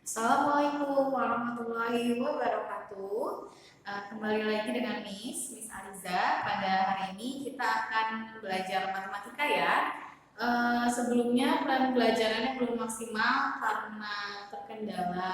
Assalamualaikum warahmatullahi wabarakatuh. Kembali lagi dengan Miss Aliza. Pada hari ini kita akan belajar matematika ya. Sebelumnya plan belajarannya belum maksimal karena terkendala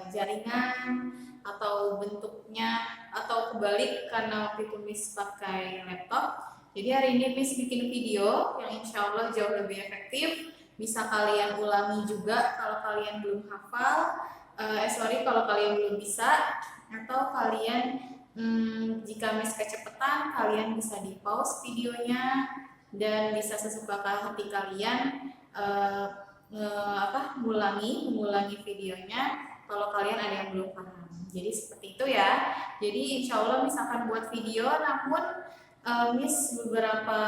jaringan atau bentuknya atau kebalik karena waktu itu Miss pakai laptop. Jadi hari ini Miss bikin video yang insya Allah jauh lebih efektif. Bisa kalian ulangi juga kalau kalian belum hafal, kalau kalian belum bisa, atau kalian jika Miss kecepatan, kalian bisa di pause videonya dan bisa sesuka hati kalian mengulangi videonya kalau kalian ada yang belum paham. Jadi seperti itu ya. Jadi insya Allah Miss akan buat video, namun Miss beberapa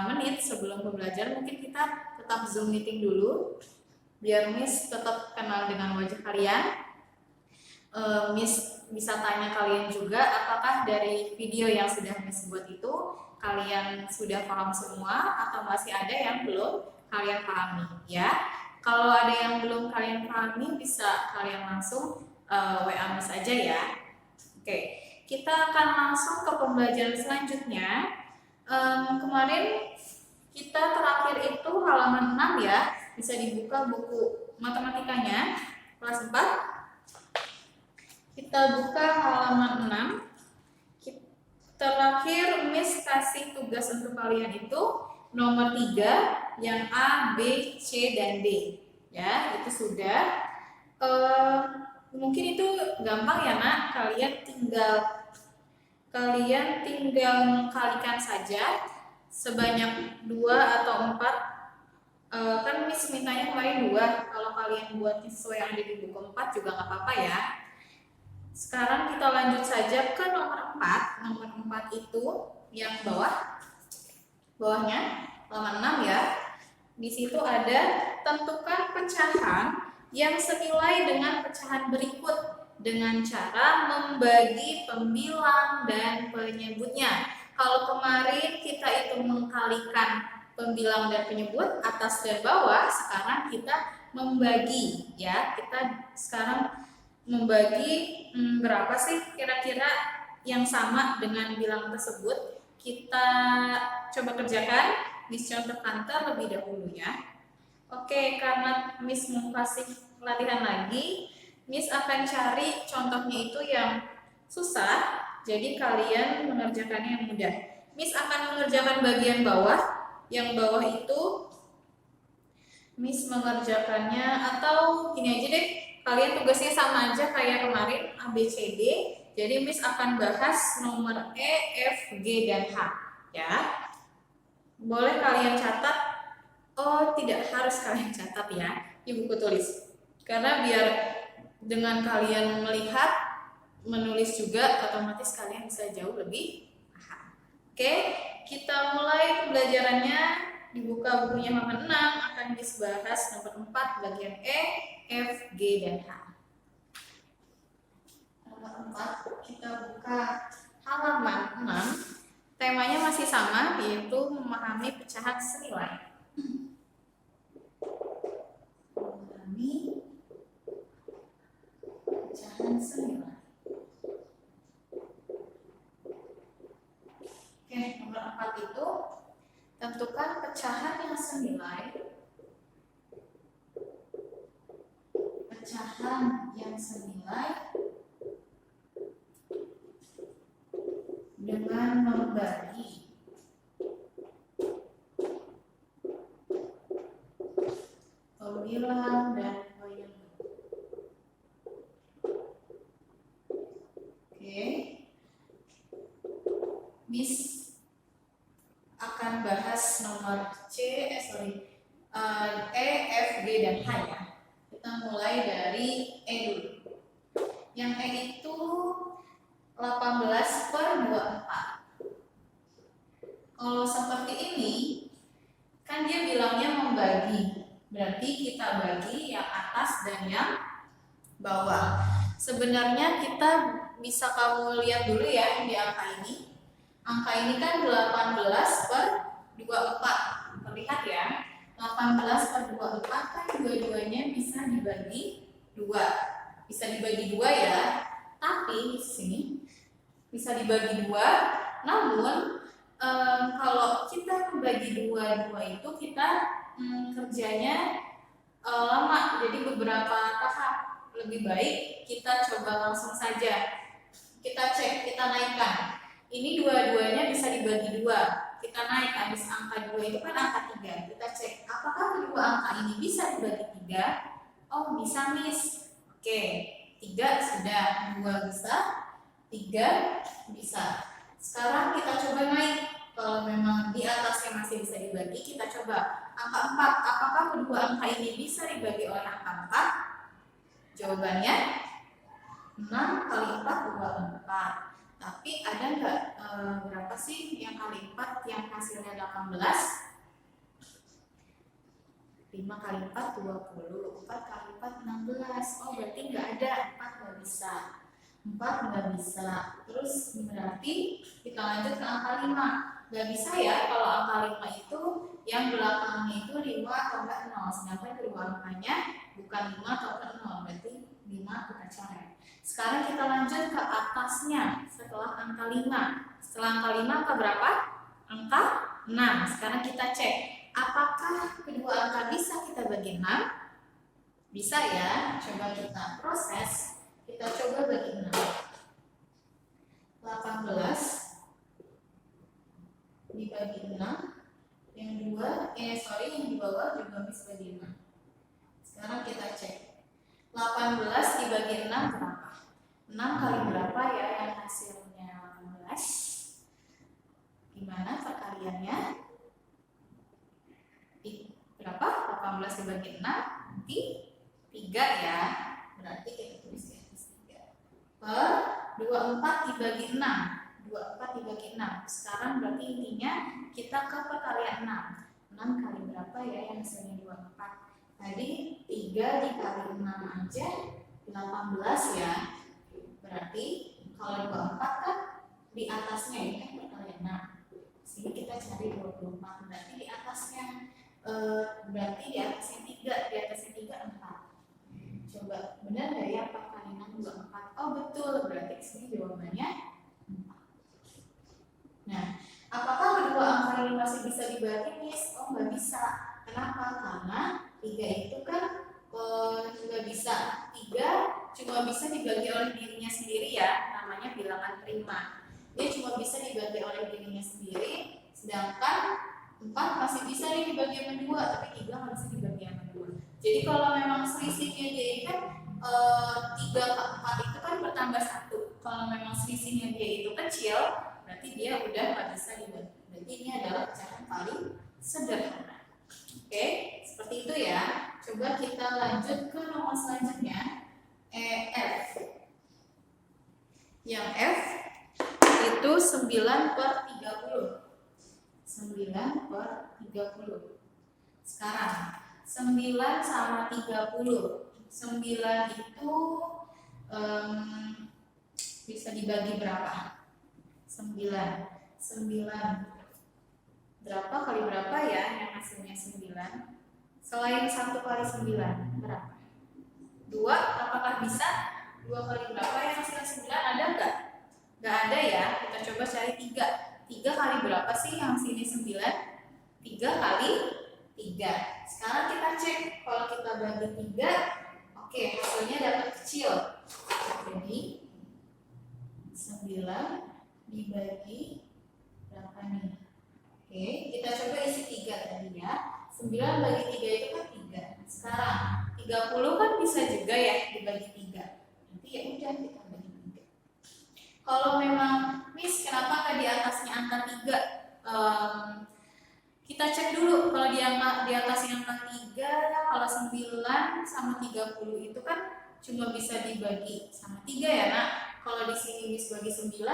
menit sebelum pembelajaran mungkin kita tetap Zoom meeting dulu biar Miss tetap kenal dengan wajah kalian. Miss bisa tanya kalian juga apakah dari video yang sudah Miss buat itu kalian sudah paham semua atau masih ada yang belum kalian pahami ya. Kalau ada yang belum kalian pahami bisa kalian langsung WA Miss aja ya. Oke, kita akan langsung ke pembelajaran selanjutnya. Kemarin kita terakhir itu halaman 6 ya. Bisa dibuka buku matematikanya kelas 4. Kita buka halaman 6. Terakhir Miss kasih tugas untuk kalian itu nomor 3 yang A, B, C, dan D. Ya, itu sudah. Mungkin itu gampang ya nak. Kalian tinggal mengkalikan saja sebanyak 2 atau 4. Kan Miss mintanya kemarin 2. Kalau kalian buat sesuai yang ada di buku 4 juga nggak apa-apa ya. Sekarang kita lanjut saja ke nomor 4. Nomor 4 itu yang bawahnya halaman 6 ya. Di situ ada tentukan pecahan yang senilai dengan pecahan berikut dengan cara membagi pembilang dan penyebutnya. Kalau kemarin kita itu mengkalikan pembilang dan penyebut atas dan bawah, sekarang kita membagi ya. Kita sekarang membagi berapa sih kira-kira yang sama dengan bilang tersebut. Kita coba kerjakan. Miss contohkan terlebih dahulu ya. Oke, karena Miss mau kasih latihan lagi, Miss akan cari contohnya itu yang susah, jadi kalian mengerjakannya yang mudah. Miss akan mengerjakan bagian bawah. Yang bawah itu Miss mengerjakannya, atau gini aja deh, kalian tugasnya sama aja kayak kemarin A, B, C, D. Jadi Miss akan bahas nomor E, F, G, dan H ya. Boleh kalian catat. Oh, tidak harus kalian catat ya di buku tulis. Karena biar dengan kalian melihat, menulis juga, otomatis kalian bisa jauh lebih paham. Oke, kita mulai pembelajarannya. Dibuka bukunya halaman 6, akan dibahas nomor 4 bagian E, F, G, dan H. Nomor 4 kita buka halaman 6. Temanya masih sama, yaitu memahami pecahan senilai. Memahami pecahan senilai. Oke, nomor 4 itu tentukan pecahan yang senilai. Pecahan yang senilai dengan membagi pembilang dan penyebut. Oke, Miss akan bahas nomor E, F, G, dan H ya. Kita mulai dari E dulu. Yang E itu 18/24. Kalau seperti ini, kan dia bilangnya membagi. Berarti kita bagi yang atas dan yang bawah. Sebenarnya kita bisa kamu lihat dulu ya di angka ini. Angka ini kan 18/24. Terlihat ya. 18 per 24 kan dua-duanya bisa dibagi 2. Bisa dibagi 2 ya. Tapi di sini bisa dibagi 2. Namun kalau kita membagi 2 itu kita kerjanya lama, jadi beberapa tahap. Lebih baik kita coba langsung saja. Kita cek, kita naikkan. Ini dua-duanya bisa dibagi 2. Kita naik habis angka 2 itu kan angka 3. Kita cek apakah kedua angka ini bisa dibagi 3. Oh, bisa, Miss. Oke, 3 sudah, 2 bisa, 3 bisa. Sekarang kita coba naik. Kalau memang di atasnya masih bisa dibagi, kita coba angka 4. Apakah kedua angka ini bisa dibagi oleh angka 4? Jawabannya 6 kali 4 24. Tapi ada nggak berapa sih yang kali 4 yang hasilnya 18? 5 kali 4 20, 4 kali 4 16. Oh, berarti nggak ada, 4 nggak bisa. 4 nggak bisa. Terus berarti kita lanjut ke angka 5. Nggak bisa ya kalau angka 5 itu yang belakangnya itu 5 atau enggak 0. Sedangkan kedua angkanya bukan 5 atau enggak 0. Berarti 5 kita coret. Sekarang kita lanjut ke atasnya setelah angka 5. Setelah angka 5 angka berapa? Angka 6. Sekarang kita cek apakah kedua angka bisa kita bagi 6? Bisa ya. Coba kita proses. Kita coba bagi 6. 18 dibagi 6. Yang yang di bawah juga bisa bagi 6. Sekarang kita cek. 18 dibagi 6 berapa? 6 kali berapa ya yang hasilnya 16? Gimana perkaliannya? Berapa? 18 dibagi 6 nanti 3 ya. Berarti kita tulis di atas 3. Per 24 dibagi 6. 24 dibagi 6. Sekarang berarti intinya kita ke perkalian 6. 6 kali berapa ya yang hasilnya 24? Tadi 3 dikali 6 aja 18 ya. Berarti kalau 24 kan di atasnya ini kan perkalian 6. Sini kita cari 24. Berarti di atasnya 3, di atasnya 3 4. Coba benar nggak ya 4 kali 6 24? Oh betul, berarti sini jawabannya 4. Nah, apakah kedua angka ini masih bisa dibagi, Miss? Oh nggak bisa. Kenapa? Karena 3 itu kan nggak bisa. 3 cuma bisa dibagi oleh dirinya sendiri ya, namanya bilangan prima. Dia cuma bisa dibagi oleh dirinya sendiri, sedangkan 4 masih bisa nih dibagi sama 2, tapi 3 nggak bisa dibagi sama 2. Jadi kalau memang selisihnya dia ini kan 3 ke 4 itu kan bertambah 1. Kalau memang selisihnya dia itu kecil, berarti dia udah nggak bisa dibagi. Berarti ini adalah pecahan paling sederhana. Oke, seperti itu ya. Coba kita lanjut ke nomor selanjutnya, F. Yang F itu 9 per 30. 9 per 30. Sekarang 9 sama 30. 9 itu bisa dibagi berapa? 9 berapa kali berapa ya yang hasilnya 9? Selain 1 kali 9 berapa? 2, apakah bisa? 2 kali berapa yang hasilnya 9? Ada nggak? Nggak ada ya. Kita coba cari 3. 3 kali berapa sih yang hasilnya 9? 3 kali 3. Sekarang kita cek. Kalau kita bagi 3, oke, hasilnya dapat kecil. Jadi 9 dibagi berapa nih? Oke, kita coba isi 3 tadi ya. 9 bagi 3 itu kan 3. Sekarang 30 kan bisa juga ya dibagi 3. Nanti ya udah kita bagi 3. Kalau memang Miss kenapa nggak di atasnya angka 3? Kita cek dulu. Kalau di atasnya angka 3, kalau 9 sama 30 itu kan cuma bisa dibagi sama 3 ya nak. Kalau di sini Miss bagi 9,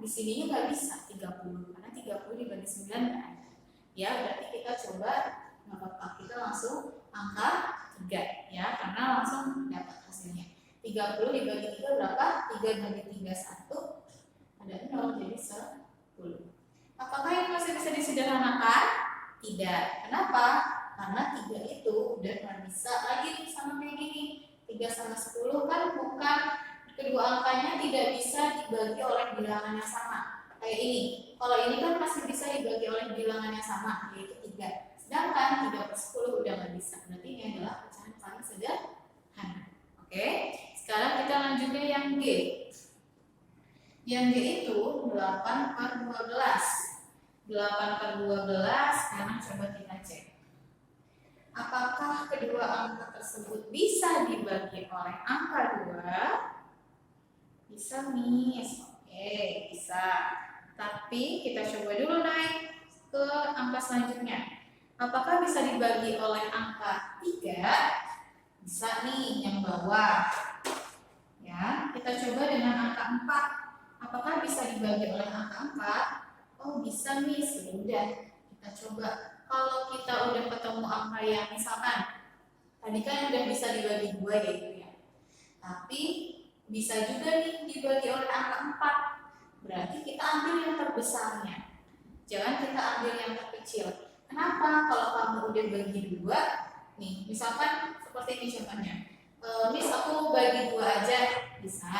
di sininya nggak bisa 30 karena 30 dibagi 9 nggak ada. Ya berarti kita coba nggak apa-apa, kita langsung angka 3 ya, karena langsung dapat hasilnya. 30 dibagi 3 berapa? 3 bagi 3 1, ada 0 jadi 10. Apakah ini masih bisa disederhanakan? Tidak. Kenapa? karena 3 itu udah nggak bisa lagi sama kayak gini. 3 sama 10 kan bukan, kedua angkanya tidak bisa dibagi oleh bilangan yang sama. Kayak ini, kalau ini kan masih bisa dibagi oleh bilangan yang sama, yaitu 3. Sedangkan 3/10 udah nggak bisa, berarti ini adalah pecahan paling sederhana. Oke, sekarang kita lanjut ke yang G. Yang G itu 8/12. 8/12, sekarang coba kita cek. Apakah kedua angka tersebut bisa dibagi oleh angka 2? Bisa, Miss. Oke, bisa. Tapi kita coba dulu naik ke angka selanjutnya. Apakah bisa dibagi oleh angka 3? Bisa nih, yang bawah. Ya, kita coba dengan angka 4. Apakah bisa dibagi oleh angka 4? Oh, bisa, Miss. Udah, kita coba. Kalau kita udah ketemu angka yang misalkan tadi kan udah bisa dibagi 2 ya itu ya. Tapi bisa juga nih dibagi oleh angka 4. Berarti kita ambil yang terbesarnya. Jangan kita ambil yang terkecil. Kenapa? Kalau kamu udah bagi 2, nih, misalkan seperti ini contohnya. Miss, aku bagi 2 aja, bisa.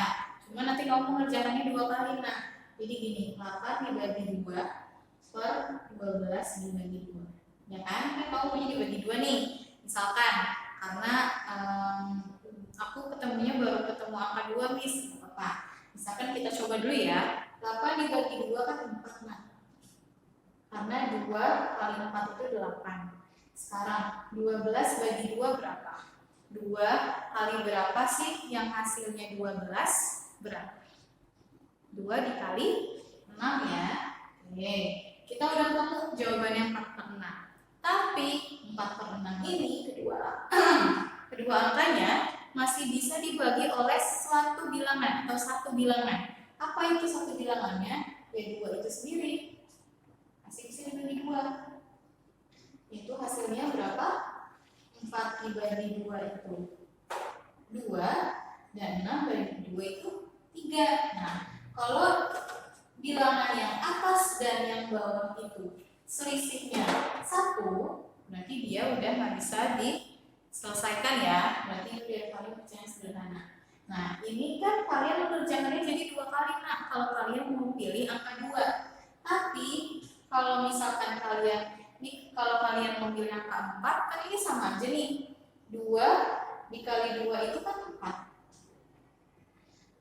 Cuma nanti kamu mengerjakannya 2 kali. Nah, jadi gini, 8 dibagi 2/12 dibagi 2. Ya kan? Kan kamu punya dibagi 2 nih. Misalkan, karena aku ketemunya baru ketemu angka 2, Miss. Apa? Misalkan kita coba dulu ya. 8 dibagi 2 kan 4, nah. Karena 2 kali 4 itu 8. Sekarang 12 bagi 2 berapa? 2 kali berapa sih yang hasilnya 12? Berapa? 2 dikali 6 ya. Oke, kita udah ketemu jawabannya 4/6. Tapi 4/6 ini kedua angkanya masih bisa dibagi oleh suatu bilangan atau satu bilangan. Apa itu satu bilangannya? Ya 2 itu sendiri. Masih bisa dibagi 2. Itu hasilnya berapa? 4 dibagi 2 itu 2, dan 6 bagi 2 itu 3. Nah, kalau bilangan yang atas dan yang bawah itu selisihnya 1, berarti dia udah nggak bisa diselesaikan ya. Berarti itu dia paling pecahan sederhana. Nah, ini kan kalian mengerjakannya jadi 2 kali. Nah, kalau kalian mau pilih angka 2. Tapi kalau misalkan kalau kalian memilih angka 4, kan ini sama aja nih. 2 dikali 2 itu kan 4.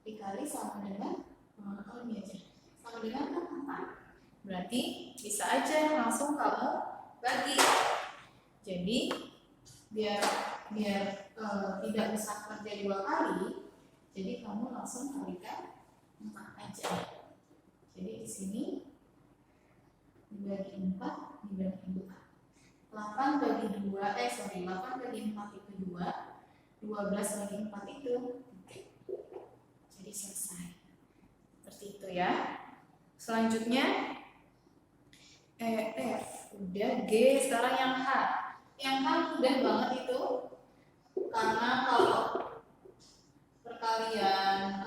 Dikali sama dengan, kalau ini aja, sama dengan kan 4. Berarti bisa aja langsung kamu bagi. Jadi, biar tidak usah kerja 2 kali, jadi kamu langsung kalikan 4 aja. Jadi di sini dibagi 4 dibagi 4. 8 bagi 2, 8 bagi 4 itu 2, 12 bagi 4 itu 3. Jadi selesai. Seperti itu ya. Selanjutnya F, udah. G, sekarang yang H. Yang H mudah banget itu, karena kalau perkalian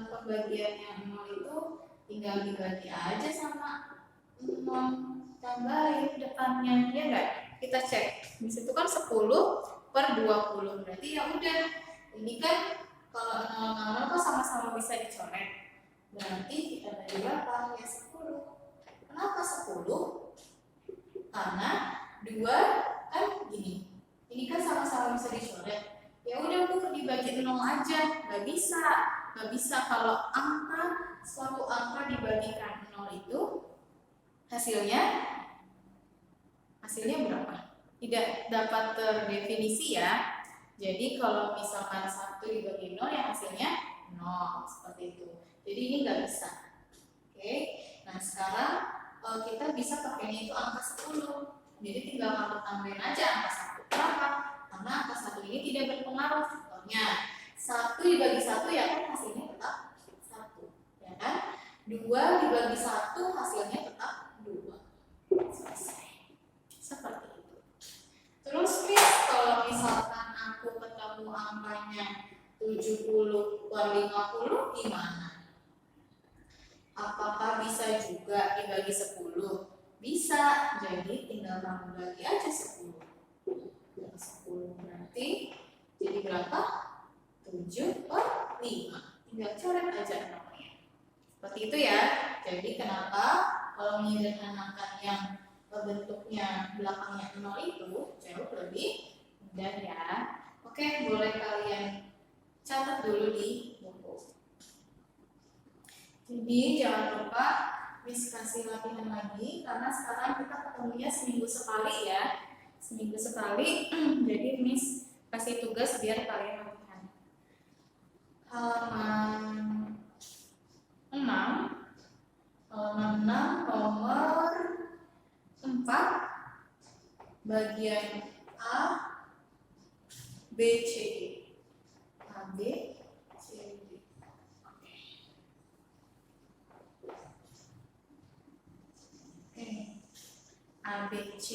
pembagiannya 0 itu tinggal dibagi aja sama 0, tambahin depannya, ya enggak? Kita cek. Di situ kan 10/20. Berarti ya udah. Ini kan kalau 0 kok sama-sama bisa dicoret. Berarti kita bagi berapa? Ya 10. Kenapa 10? Karena 2 kan gini. Ini kan sama-sama bisa dicoret. Ya udah Bu, dibagi 0 aja. Nggak bisa. Nggak bisa kalau suatu angka dibagikan 0 itu hasilnya berapa? Tidak dapat terdefinisi ya. Jadi kalau misalkan 1 dibagi 0 ya hasilnya 0, seperti itu. Jadi ini nggak bisa. Oke. Nah, sekarang kita bisa pakainya itu angka 10. Jadi tinggal kamu tambahin aja angka 1. Kenapa? Karena angka 1 ini tidak berpengaruh. Contohnya 1 dibagi 1 ya kan hasilnya tetap 1. Ya kan? 2 dibagi 1 hasilnya tetap 2. Selesai. Seperti itu. Terus Miss, kalau misalkan aku ketemu angkanya 70/50 gimana? Apakah bisa juga dibagi 10? Bisa. Jadi tinggal kamu bagi aja 10. berapa? 7/5. Tinggal coret aja nolnya. Seperti itu ya. Jadi kenapa kalau menyederhanakan yang bentuknya belakangnya 0 itu jauh lebih mudah ya. Oke, boleh kalian catat dulu di buku. Jadi jangan lupa Miss kasih latihan lagi karena sekarang kita ketemunya seminggu sekali ya. Seminggu sekali. Jadi Miss kasih tugas biar kalian latihan. Halaman 6 nomor 4 bagian A B C D. A B C D. Oke. A B C.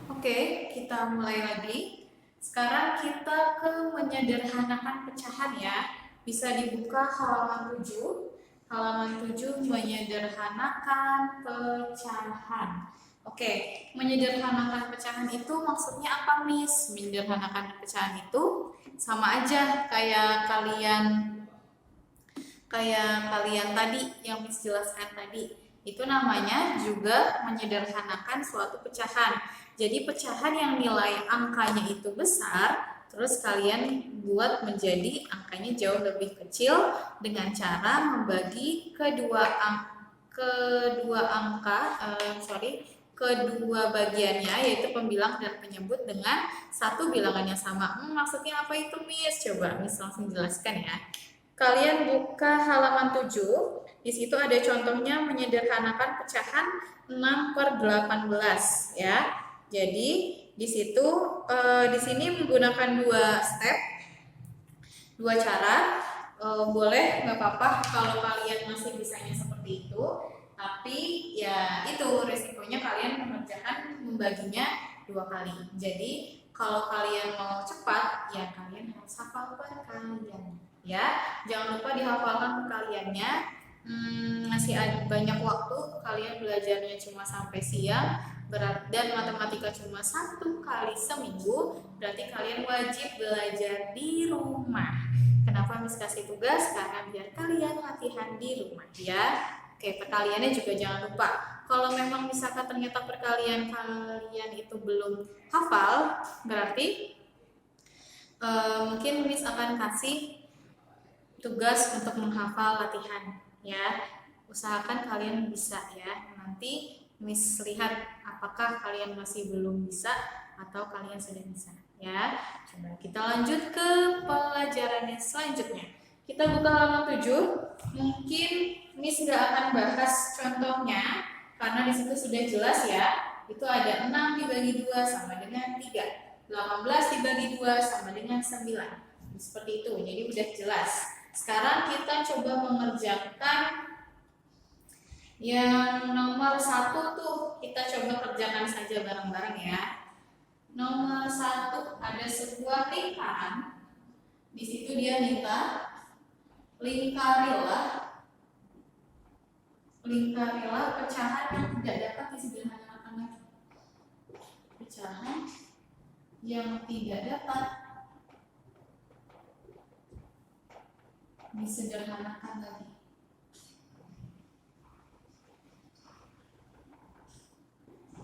Oke, kita mulai lagi. Sekarang kita ke menyederhanakan pecahan ya. Bisa dibuka halaman 7. Halaman 7 menyederhanakan pecahan. Oke, menyederhanakan pecahan itu maksudnya apa, Miss? Menyederhanakan pecahan itu sama aja kayak kalian tadi yang Miss jelaskan tadi. Itu namanya juga menyederhanakan suatu pecahan. Jadi pecahan yang nilai angkanya itu besar, terus kalian buat menjadi angkanya jauh lebih kecil dengan cara membagi kedua bagiannya, yaitu pembilang dan penyebut dengan satu bilangan yang sama. Maksudnya apa itu, Miss? Coba Miss langsung jelaskan ya. Kalian buka halaman 7. Di situ ada contohnya menyederhanakan pecahan 6/18 ya. Jadi di situ di sini menggunakan 2 step, 2 cara. Boleh nggak apa-apa kalau kalian masih bisanya seperti itu, tapi ya itu resikonya kalian membaginya 2 kali. Jadi kalau kalian mau cepat ya kalian harus hafal perkalian ya. Jangan lupa dihafalkan perkaliannya. Masih ada banyak waktu, kalian belajarnya cuma sampai siang, dan matematika cuma 1 kali seminggu, berarti kalian wajib belajar di rumah. Kenapa Miss kasih tugas? Karena biar kalian latihan di rumah ya. Oke, perkaliannya juga jangan lupa. Kalau memang misalkan ternyata perkalian kalian itu belum hafal, berarti mungkin Miss akan kasih tugas untuk menghafal latihan ya. Usahakan kalian bisa ya. Nanti Miss lihat apakah kalian masih belum bisa atau kalian sudah bisa ya. Coba kita lanjut ke pelajaran yang selanjutnya. Kita buka halaman 7. Mungkin Miss nggak akan bahas contohnya karena di situ sudah jelas ya. Itu ada 6 dibagi 2 sama dengan 3. 18 dibagi 2 sama dengan 9. Seperti itu. Jadi udah jelas. Sekarang kita coba mengerjakan yang nomor 1 tuh. Kita coba kerjakan saja bareng-bareng ya. Nomor 1 ada sebuah lingkaran. Di situ dia minta lingkarilah pecahan yang tidak dapat disederhanakan lagi. Pecahan yang tidak dapat disederhanakan lagi.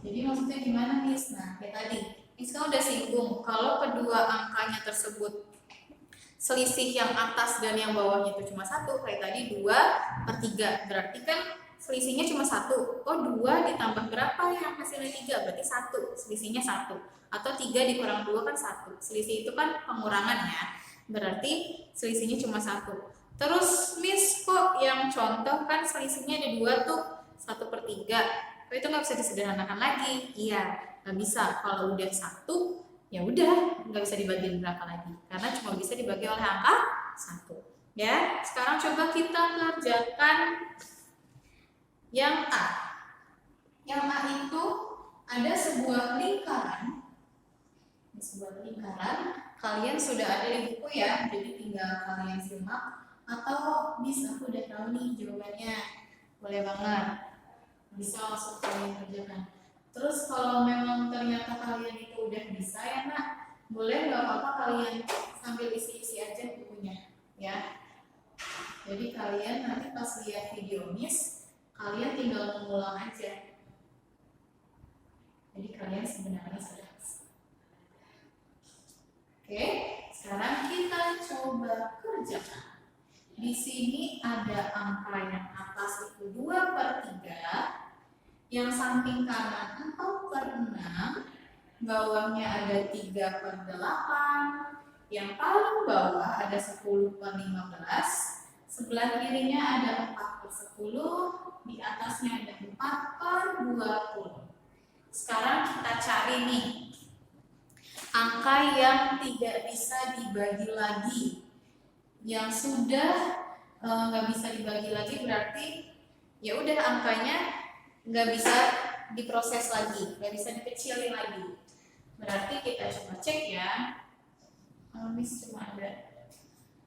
Jadi maksudnya gimana, Miss? Nah, kayak tadi Miss kan udah singgung kalau kedua angkanya tersebut selisih yang atas dan yang bawahnya itu cuma 1, kayak tadi 2/3, berarti kan selisihnya cuma 1. Oh, 2 ditambah berapa yang hasilnya 3? Berarti 1, selisihnya 1. Atau 3 dikurang 2 kan 1. Selisih itu kan pengurangan ya. Berarti selisihnya cuma 1. Terus Miss kok yang contoh kan selisihnya ada 2 tuh, 1/3. Oh, itu nggak bisa disederhanakan lagi. Iya, nggak bisa. Kalau udah 1, ya udah nggak bisa dibagi berapa lagi karena cuma bisa dibagi oleh angka 1 ya. Sekarang coba kita kerjakan yang A. Yang A itu ada sebuah lingkaran. Kalian sudah ada di buku ya, jadi tinggal kalian simak atau bisa aku udah tahu nih jawabannya, boleh banget bisa langsung kalian kerjakan. Terus kalau memang ternyata kalian itu udah bisa ya nak, Boleh nggak apa-apa kalian sambil isi-isi aja bukunya ya. Jadi kalian nanti pas lihat video Miss, kalian tinggal mengulang aja. Jadi kalian sebenarnya sudah bisa. Oke, sekarang kita coba kerjakan. Di sini ada angka yang atas itu 2/3, yang samping kanan 4/6, bawahnya ada 3/8, yang paling bawah ada 10/15, sebelah kirinya ada 4/10, di atasnya ada 4/20. Sekarang kita cari nih angka yang tidak bisa dibagi lagi. Yang sudah nggak bisa dibagi lagi berarti ya udah angkanya nggak bisa diproses lagi, nggak bisa dikecilin lagi. Berarti kita coba cek ya. Miss cuma ada.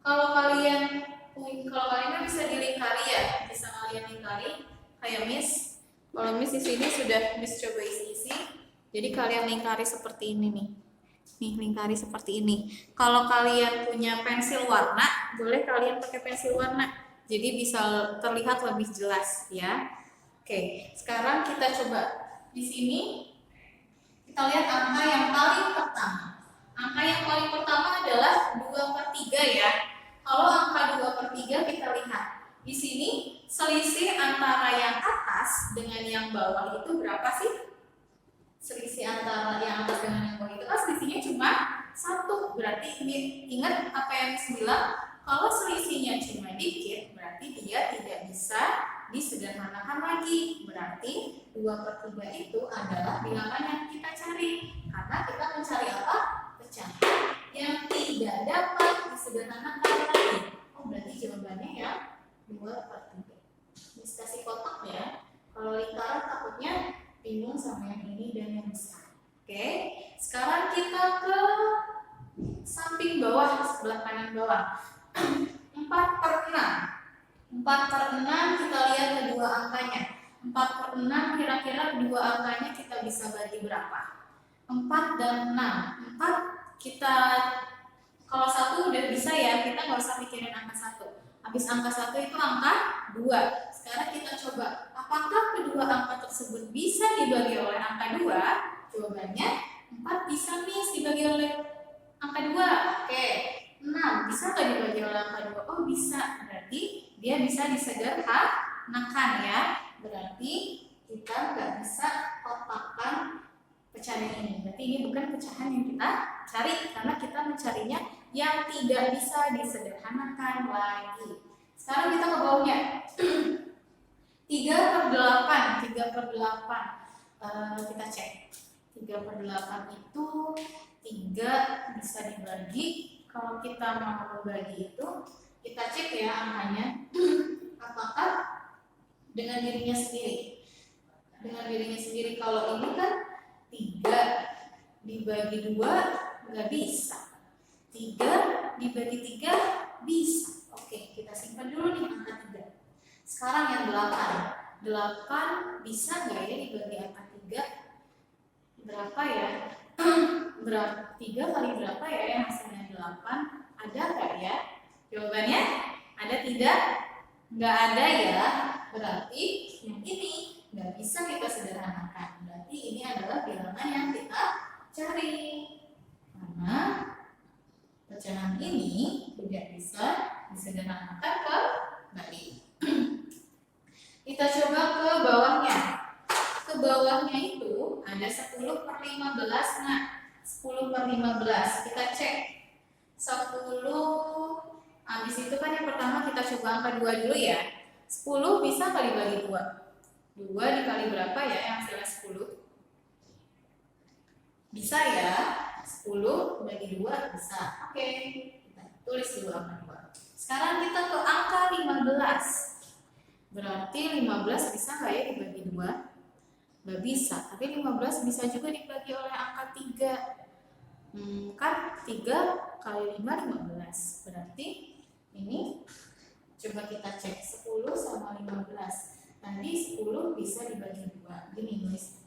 Kalau kalian kan bisa dilingkari ya, bisa kalian lingkari kayak Miss. Kalau Miss di sini sudah Miss coba isi-isi. Jadi kalian lingkari seperti ini nih. Nih, lingkari seperti ini. Kalau kalian punya pensil warna, boleh kalian pakai pensil warna. Jadi bisa terlihat lebih jelas ya. Oke, sekarang kita coba di sini. Kita lihat angka yang paling pertama. Angka yang paling pertama adalah 2/3 ya. Kalau angka 2/3 kita lihat. Di sini selisih antara yang atas dengan yang bawah itu berapa sih? Selisih antara yang atas dengan yang bawah itu kan selisihnya cuma 1. Berarti ingat apa yang Miss bilang, kalau selisihnya cuma dikit berarti dia tidak bisa disederhanakan lagi. Berarti 2/3 itu adalah bilangan yang kita cari. Karena kita mencari apa? Pecahan yang tidak dapat disederhanakan lagi. Oh, berarti jawabannya ya 2/3. Miss kasih kotak ya. Kalau lingkaran takutnya bingung sama yang ini dan yang besar. Oke, sekarang kita ke samping bawah, sebelah kanan bawah. 4/6. 4/6 kita lihat kedua angkanya. 4/6 kira-kira kedua angkanya kita bisa bagi berapa? 4 dan 6. 4 kita kalau 1 udah bisa ya, kita nggak usah mikirin angka 1. Habis angka 1 itu angka 2. Sekarang kita coba, apakah kedua angka tersebut bisa dibagi oleh angka 2? Jawabannya 4 bisa nih dibagi oleh angka 2. Oke, 6 bisa nggak dibagi oleh angka 2? Oh bisa, berarti dia bisa disederhanakan ya. Berarti kita nggak bisa kotakkan pecahan ini. Berarti ini bukan pecahan yang kita cari, karena kita mencarinya yang tidak bisa disederhanakan lagi. Sekarang kita ke bawahnya. 3/8. Kita cek. 3/8 itu 3 bisa dibagi. Kalau kita mau membagi itu, kita cek ya angkanya. Apakah dengan dirinya sendiri? Dengan dirinya sendiri. Kalau ini kan 3 dibagi 2 nggak bisa. 3 dibagi 3 bisa. Oke, kita simpan dulu nih angka 3. Sekarang yang 8. 8 bisa nggak ya dibagi angka 3? Berapa ya? 3 kali berapa ya yang hasilnya 8? Ada nggak ya? Jawabannya ada tidak? Nggak ada ya. Berarti yang ini nggak bisa kita sederhanakan. Berarti ini adalah bilangan yang kita cari. Karena pecahan ini tidak bisa disederhanakan kembali. Kita coba ke bawahnya. Ke bawahnya itu ada 10/15. Nah, 10/15 kita cek. 10 habis itu kan yang pertama kita coba angka 2 dulu ya. 10 bisa kali bagi 2. 2 dikali berapa ya yang hasilnya 10? Bisa ya. 10 bagi 2 bisa. Oke, kita tulis dulu angka 2. Sekarang kita ke angka 15. Berarti 15 bisa nggak ya dibagi 2? Nggak bisa, tapi 15 bisa juga dibagi oleh angka 3. Kan 3 kali 5, 15. Berarti ini coba kita cek 10 sama 15. Tadi 10 bisa dibagi 2. Gini Miss.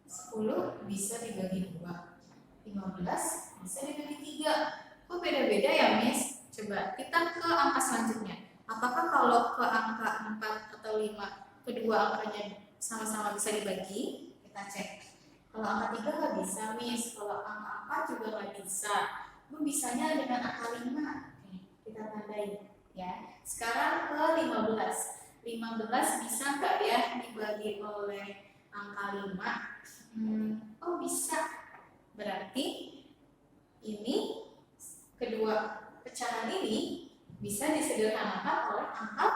10 10 bisa dibagi 2. 15 bisa dibagi 3. Kok beda-beda ya, Miss? Coba kita ke angka selanjutnya. Apakah kalau ke angka 4 atau 5 kedua angkanya sama-sama bisa dibagi? Kita cek. Kalau angka 3 nggak bisa, Miss. Kalau angka 4 juga nggak bisa. Lu bisanya dengan angka 5. Oke, kita tandai ya. Sekarang ke 15. 15 bisa nggak ya dibagi oleh angka 5? Oh bisa. Berarti ini kedua pecahan ini bisa disederhanakan oleh angka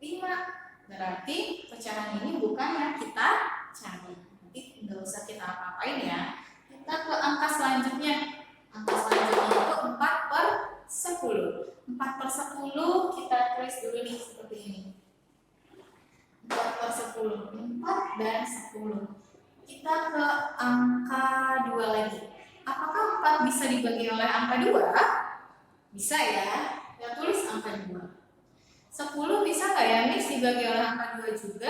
5. Berarti pecahan ini bukan yang kita cari. Nanti nggak usah kita apa-apain ya. Kita ke angka selanjutnya. Angka selanjutnya itu 4 per 10. 4 per 10 kita tulis dulu nih seperti ini. 4 per 10. 4 dan 10. Kita ke angka 2 lagi. Apakah 4 bisa dibagi oleh angka 2? Bisa ya. Ya tulis angka 2. 10 bisa nggak ya, Miss, dibagi oleh angka 2 juga?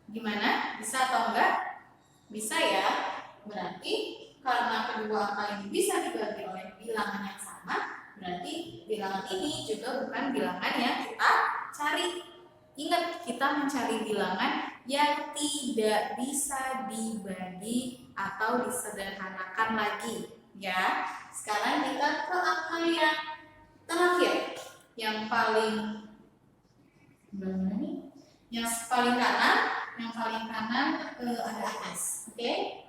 Gimana? Bisa atau enggak? Bisa ya. Berarti karena kedua angka ini bisa dibagi oleh bilangan yang sama, berarti bilangan ini juga bukan bilangan yang kita cari. Ingat, kita mencari bilangan yang tidak bisa dibagi atau disederhanakan lagi ya. Sekarang kita ke angka yang terakhir, yang paling kanan ada atas. Oke.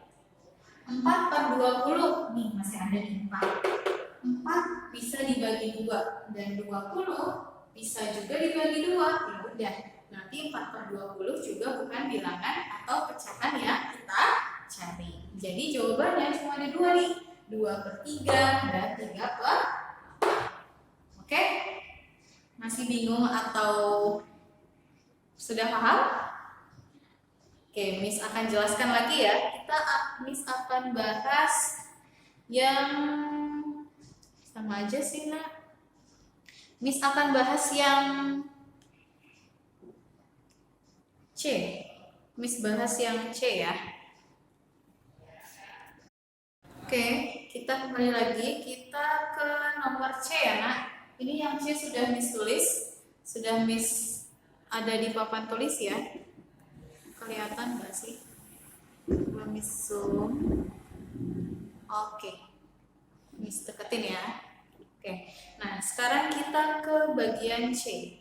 4 per 20 nih masih ada di 4. 4 bisa dibagi 2 dan 20 bisa juga dibagi 2. Ya udah, nanti 4 per 20 juga bukan bilangan atau pecahan yang kita cari. Jadi jawabannya cuma ada 2 nih. 2 per 3 dan 3 per 4. Oke? Masih bingung atau sudah paham? Oke, Miss akan jelaskan lagi ya. Miss akan bahas yang sama aja sih, Nak. Miss akan bahas yang C. Miss bahas yang C ya. Oke, kita kembali lagi. Kita ke nomor C ya, Nak. Ini yang C sudah Miss tulis. Sudah Miss ada di papan tulis ya. Kelihatan nggak sih? Coba Miss zoom. Oke. Miss deketin ya. Oke. Nah, sekarang kita ke bagian C.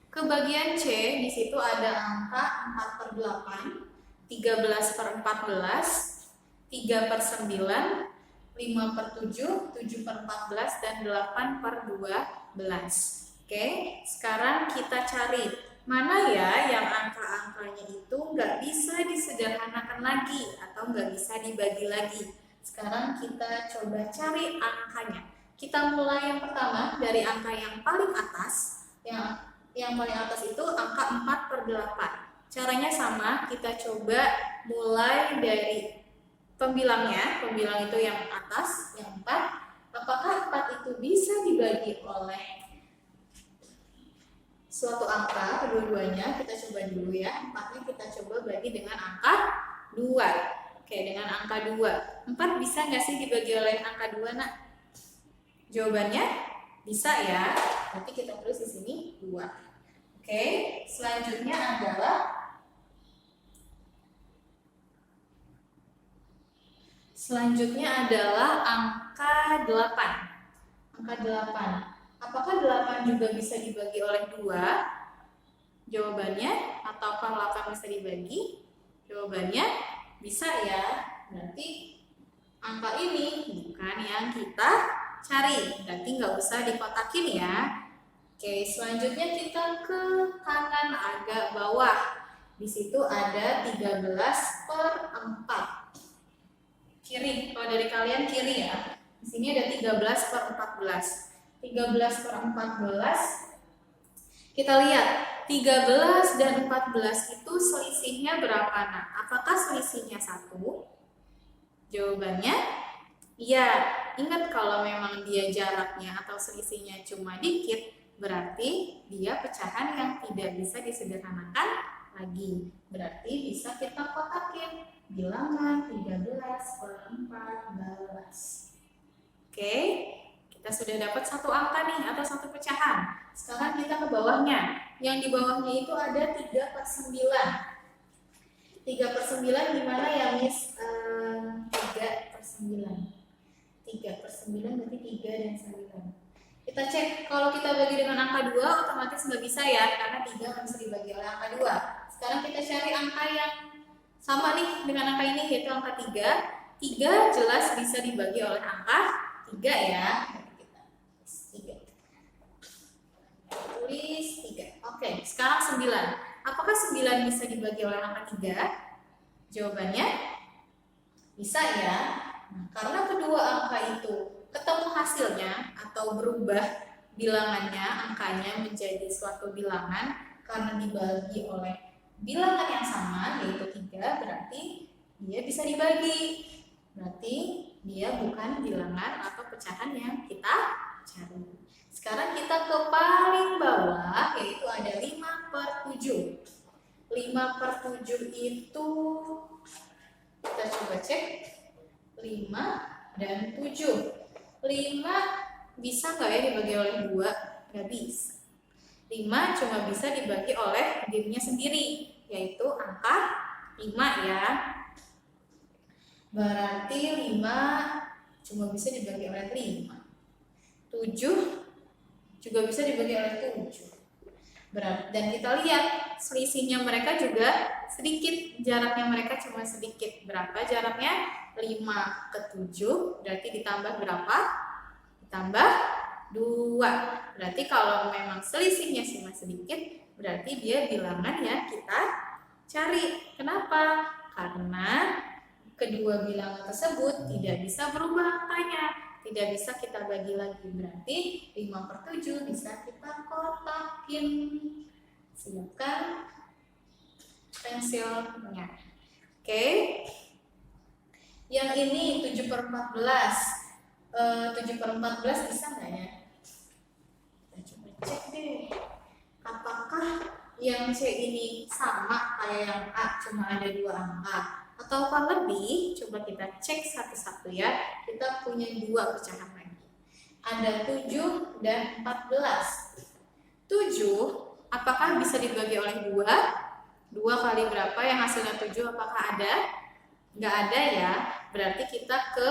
Ke bagian C, di situ ada angka 4 per 8, 13 per 14, 3 per 9, 5 per 7, 7 per 14, dan 8 per 12. Oke, sekarang kita cari mana ya yang angka-angkanya itu nggak bisa disederhanakan lagi atau nggak bisa dibagi lagi. Sekarang kita coba cari angkanya. Kita mulai yang pertama dari angka yang paling atas. Yang paling atas itu angka 4 per 8. Caranya sama, kita coba mulai dari pembilangnya. Pembilang itu yang atas, yang 4. Apakah 4 itu bisa dibagi oleh suatu angka, kedua-duanya? Kita coba dulu ya. 4-nya kita coba bagi dengan angka 2. Oke, dengan angka 2. 4 bisa nggak sih dibagi oleh angka 2, Nak? Jawabannya bisa ya. Nanti kita tulis di sini 2. Oke, selanjutnya adalah angka 8. Angka 8. Apakah 8 juga bisa dibagi oleh 2? Jawabannya, ataukah 8 bisa dibagi? Jawabannya bisa ya. Berarti angka ini bukan yang kita cari. Berarti nggak usah dikotakin ya. Oke, selanjutnya kita ke kanan agak bawah. Di situ ada 13 per 4. Kiri, kalau dari kalian kiri ya. Di sini ada 13 per 14. 13 per 14. Kita lihat, 13 dan 14 itu selisihnya berapa, Nak? Apakah selisihnya 1? Jawabannya, iya. Ingat kalau memang dia jaraknya atau selisihnya cuma dikit, berarti dia pecahan yang tidak bisa disederhanakan lagi. Berarti bisa kita kotakin. bilangan 13/14. Oke, kita sudah dapat satu angka nih atau satu pecahan. Sekarang kita ke bawahnya. Yang di bawahnya itu ada 3/9. 3/9 gimana ya Miss? 3/9. 3/9 berarti 3 dan 9. Kita cek, kalau kita bagi dengan angka 2 otomatis nggak bisa ya, karena 3 nggak bisa dibagi oleh angka 2. Sekarang kita cari angka yang sama nih dengan angka ini, yaitu angka 3. 3 jelas bisa dibagi oleh angka 3 ya. Tulis 3. Oke, sekarang 9. Apakah 9 bisa dibagi oleh angka 3? Jawabannya bisa ya. Nah, karena kedua angka itu ketemu hasilnya atau berubah bilangannya, angkanya menjadi suatu bilangan karena dibagi oleh bilangan yang sama, yaitu 3, berarti dia bisa dibagi. Berarti dia bukan bilangan atau pecahan yang kita cari. Sekarang kita ke paling bawah, yaitu ada 5/7. 5/7 itu kita coba cek. 5 dan 7. 5 bisa nggak ya dibagi oleh 2? Nggak bisa. 5 cuma bisa dibagi oleh dirinya sendiri, yaitu angka 5 ya. Berarti 5 cuma bisa dibagi oleh 5. 7 juga bisa dibagi oleh 7. Dan kita lihat selisihnya mereka juga sedikit, jaraknya mereka cuma sedikit. Berapa jaraknya? 5 ke 7, berarti ditambah berapa? Ditambah 2. Berarti kalau memang selisihnya cuma sedikit, berarti dia bilangan yang kita cari. Kenapa? Karena kedua bilangan tersebut tidak bisa berubah angkanya, tidak bisa kita bagi lagi. Berarti 5/7 bisa kita kotakin. Siapkan pensilnya. Oke. Yang ini 7/14. 7/14 bisa nggak ya? Kita coba cek deh. Apakah yang C ini sama kayak yang A, cuma ada 2 angka? Ataukah lebih? Coba kita cek satu-satu ya. Kita punya 2 pecahan lagi. Ada 7 dan 14. 7, apakah bisa dibagi oleh 2? 2 kali berapa yang hasilnya 7? Apakah ada? Nggak ada ya. Berarti kita ke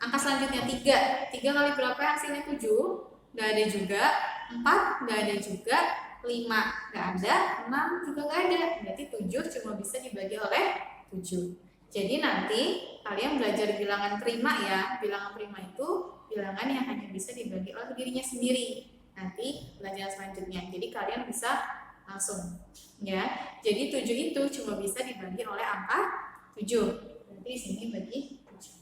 angka selanjutnya 3. 3 kali berapa yang hasilnya 7? Nggak ada juga. 4 nggak ada juga. 5 nggak ada. 6 juga nggak ada. Berarti 7 cuma bisa dibagi oleh 7. Jadi nanti kalian belajar bilangan prima ya. Bilangan prima itu bilangan yang hanya bisa dibagi oleh dirinya sendiri. Nanti pelajaran selanjutnya. Jadi kalian bisa langsung ya. Jadi 7 itu cuma bisa dibagi oleh angka 7. Berarti di sini bagi 7.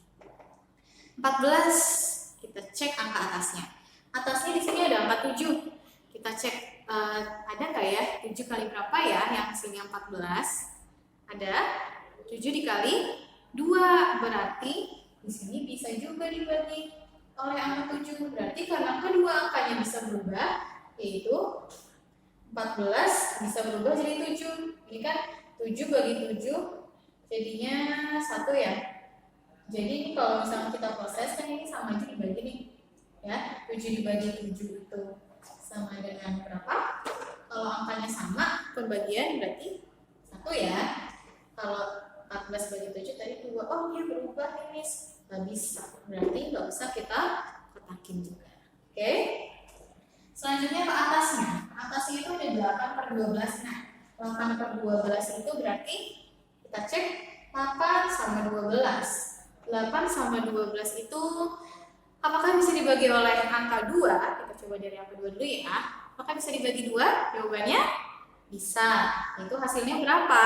14. Kita cek angka atasnya. Atasnya di sini ada angka 7. Kita cek ada nggak ya 7 kali berapa ya yang hasilnya 14? Ada. 7 dikali 2, berarti di sini bisa juga dibagi oleh angka 7. Berarti karena kedua angkanya bisa berubah, yaitu 14 bisa berubah jadi 7. Ini kan 7 bagi 7 jadinya 1 ya. Jadi ini kalau misalnya kita proses kan ini sama aja dibagi nih. Ya, 7 dibagi 7 itu sama dengan berapa? Kalau angkanya sama, pembagian berarti 1 ya. Kalau 14 bagi 7 tadi 2. Oh, dia berubah nih, Miss. Nggak bisa. Berarti nggak usah kita kotakin juga. Oke? Selanjutnya ke atasnya. Atasnya itu ada 8/12. Nah, 8/12 itu berarti kita cek 8 sama 12. 8 sama 12 itu apakah bisa dibagi oleh angka 2? Kita coba dari angka 2 dulu ya. Apakah bisa dibagi 2? Jawabannya bisa. Itu hasilnya berapa?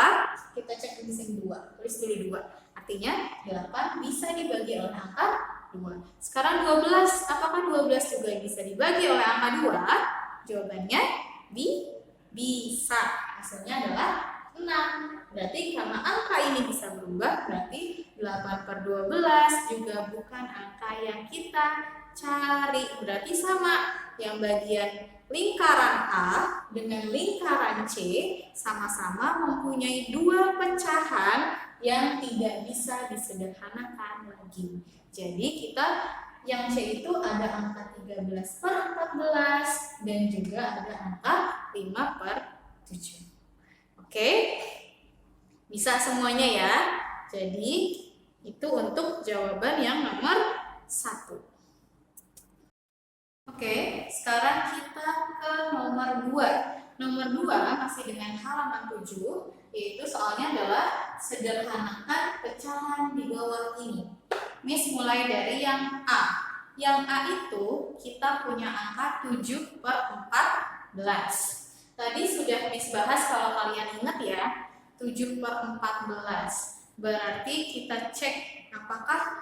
Kita cek di sini 2. Tulis dulu 2. Artinya 8 bisa dibagi oleh angka 2. Sekarang 12. Apakah 12 juga bisa dibagi oleh angka 2? Jawabannya bisa. Hasilnya adalah 6. Berarti karena angka ini bisa berubah, berarti 8/12 juga bukan angka yang kita cari. Berarti sama, yang bagian lingkaran A dengan lingkaran C sama-sama mempunyai 2 pecahan yang tidak bisa disederhanakan lagi. Jadi kita yang C itu ada angka 13/14 dan juga ada angka 5/7. Oke, bisa semuanya ya. Jadi itu untuk jawaban yang nomor 1. Oke, sekarang kita ke nomor 2. Nomor 2 masih dengan halaman 7, yaitu soalnya adalah sederhanakan pecahan di bawah ini. Miss mulai dari yang A. Yang A itu kita punya angka 7/14. Tadi sudah Miss bahas, kalau kalian ingat ya, 7/14. Berarti kita cek apakah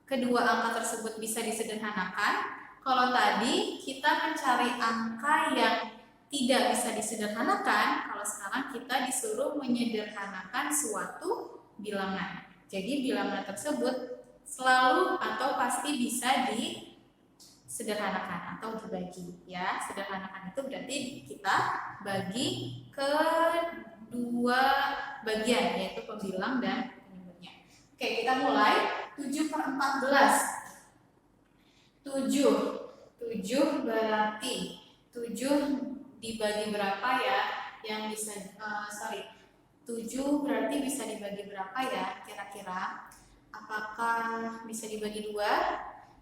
kedua angka tersebut bisa disederhanakan. Kalau tadi kita mencari angka yang tidak bisa disederhanakan, kalau sekarang kita disuruh menyederhanakan suatu bilangan. Jadi bilangan tersebut selalu atau pasti bisa disederhanakan atau dibagi ya. Sederhanakan itu berarti kita bagi ke dua bagian, yaitu pembilang dan penyebutnya. Oke, kita mulai. 7/14. 7 berarti 7 dibagi berapa ya? Yang bisa 7 berarti bisa dibagi berapa ya kira-kira? Apakah bisa dibagi 2?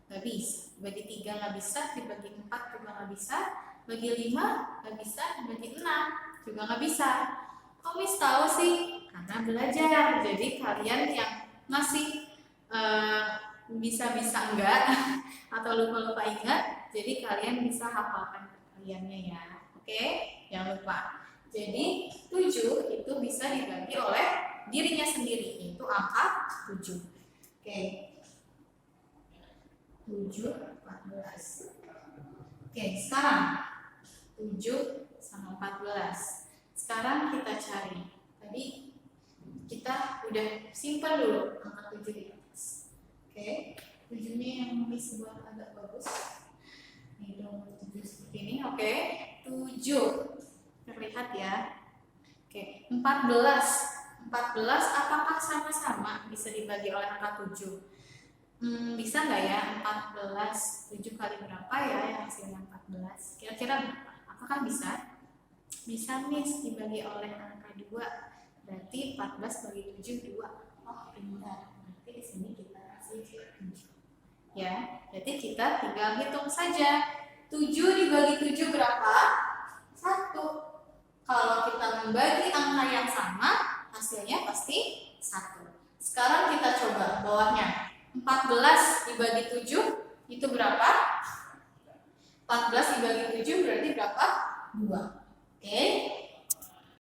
Nggak bisa. Dibagi 3 nggak bisa, dibagi 4 juga nggak bisa, bagi 5 nggak bisa, dibagi 6 juga nggak bisa. Kok Miss tahu sih? Karena belajar. Jadi kalian yang masih bisa-bisa enggak atau lupa-lupa ingat, jadi kalian bisa hafalkan perkaliannya ya. Oke, jangan lupa. Jadi 7 itu bisa dibagi oleh dirinya sendiri, yaitu angka 7. Oke, 7/14. Oke, sekarang 7 sama 14. Sekarang kita cari. Tadi kita udah simpan dulu angka 7 di atas. Oke, 7-nya yang Miss buat agak bagus. Ini nomor 7 seperti ini. Oke, 7 terlihat ya. Oke, 14. 14 apakah sama-sama bisa dibagi oleh angka 7? Bisa nggak ya 14? 7 kali berapa ya yang hasilnya 14? Kira-kira berapa? Apakah bisa? Bisa Miss, dibagi oleh angka 2. Berarti 14 bagi 7, 2. Oh, pintar. Nanti di sini kita kasih 7. Ya, berarti kita tinggal hitung saja. 7 dibagi 7 berapa? 1. Kalau kita membagi angka yang sama, hasilnya pasti 1. Sekarang kita coba bawahnya. 14 dibagi 7 itu berapa? 14 dibagi 7 berarti berapa? 2.